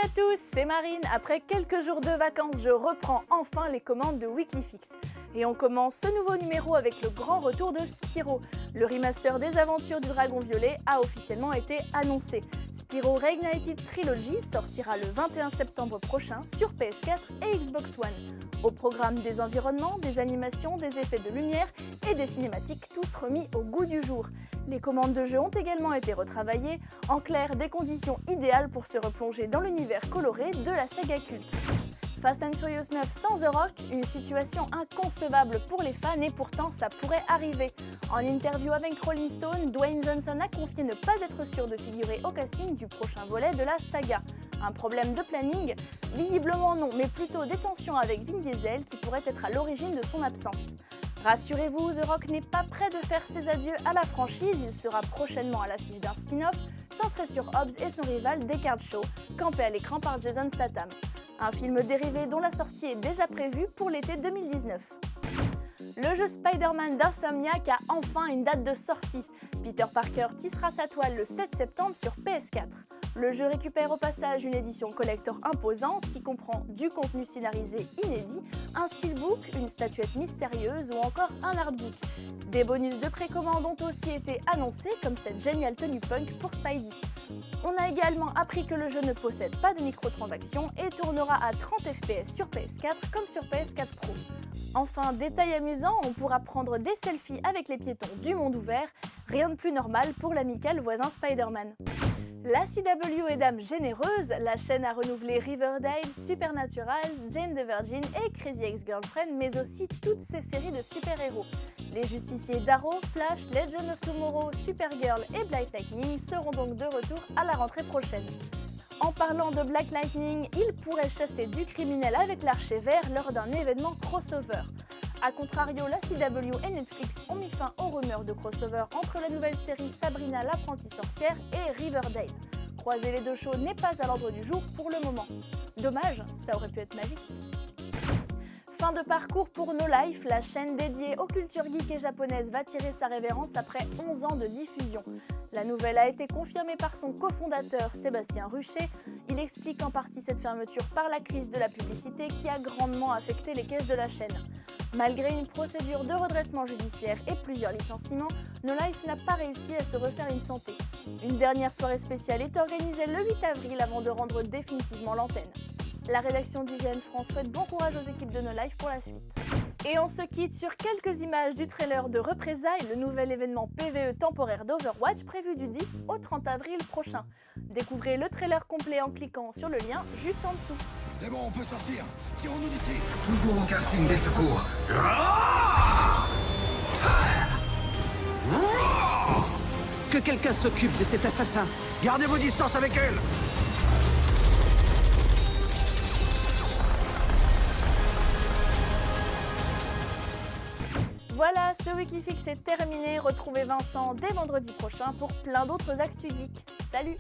à tous, c'est Marine. Après quelques jours de vacances, je reprends enfin les commandes de Weekly Fix. Et on commence ce nouveau numéro avec le grand retour de Spyro. Le remaster des aventures du Dragon Violet a officiellement été annoncé. Spyro Reignited Trilogy sortira le 21 septembre prochain sur PS4 et Xbox One. Au programme des environnements, des animations, des effets de lumière et des cinématiques, tous remis au goût du jour. Les commandes de jeu ont également été retravaillées, en clair des conditions idéales pour se replonger dans l'univers coloré de la saga culte. Fast and Furious 9 sans The Rock, une situation inconcevable pour les fans et pourtant ça pourrait arriver. En interview avec Rolling Stone, Dwayne Johnson a confié ne pas être sûr de figurer au casting du prochain volet de la saga. Un problème de planning? Visiblement non, mais plutôt des tensions avec Vin Diesel qui pourrait être à l'origine de son absence. Rassurez-vous, The Rock n'est pas prêt de faire ses adieux à la franchise, il sera prochainement à l'affiche d'un spin-off centré sur Hobbs et son rival Deckard Shaw, campé à l'écran par Jason Statham. Un film dérivé dont la sortie est déjà prévue pour l'été 2019. Le jeu Spider-Man d'Insomniac a enfin une date de sortie. Peter Parker tissera sa toile le 7 septembre sur PS4. Le jeu récupère au passage une édition collector imposante qui comprend du contenu scénarisé inédit, un steelbook, une statuette mystérieuse ou encore un artbook. Des bonus de précommande ont aussi été annoncés comme cette géniale tenue punk pour Spidey. On a également appris que le jeu ne possède pas de microtransactions et tournera à 30 fps sur PS4 comme sur PS4 Pro. Enfin, détail amusant, on pourra prendre des selfies avec les piétons du monde ouvert, rien de plus normal pour l'amical voisin Spider-Man. La CW est dame généreuse, la chaîne a renouvelé Riverdale, Supernatural, Jane the Virgin et Crazy Ex-Girlfriend, mais aussi toutes ces séries de super-héros. Les justiciers d'Arrow, Flash, Legend of Tomorrow, Supergirl et Black Lightning seront donc de retour à la rentrée prochaine. En parlant de Black Lightning, il pourrait chasser du criminel avec l'archer vert lors d'un événement crossover. A contrario, la CW et Netflix ont mis fin aux rumeurs de crossover entre la nouvelle série Sabrina l'apprentie sorcière et Riverdale. Croiser les deux shows n'est pas à l'ordre du jour pour le moment. Dommage, ça aurait pu être magique. Fin de parcours pour No Life, la chaîne dédiée aux cultures geek et japonaises va tirer sa révérence après 11 ans de diffusion. La nouvelle a été confirmée par son cofondateur Sébastien Rucher. Il explique en partie cette fermeture par la crise de la publicité qui a grandement affecté les caisses de la chaîne. Malgré une procédure de redressement judiciaire et plusieurs licenciements, No Life n'a pas réussi à se refaire une santé. Une dernière soirée spéciale est organisée le 8 avril avant de rendre définitivement l'antenne. La rédaction d'IGN France souhaite bon courage aux équipes de No Life pour la suite. Et on se quitte sur quelques images du trailer de Représailles, le nouvel événement PvE temporaire d'Overwatch prévu du 10 au 30 avril prochain. Découvrez le trailer complet en cliquant sur le lien juste en dessous. C'est bon, on peut sortir. Tirons-nous d'ici. Toujours aucun signe des secours. Que quelqu'un s'occupe de cet assassin. Gardez vos distances avec elle. Voilà, ce Weekly Fix est terminé. Retrouvez Vincent dès vendredi prochain pour plein d'autres actus geeks. Salut!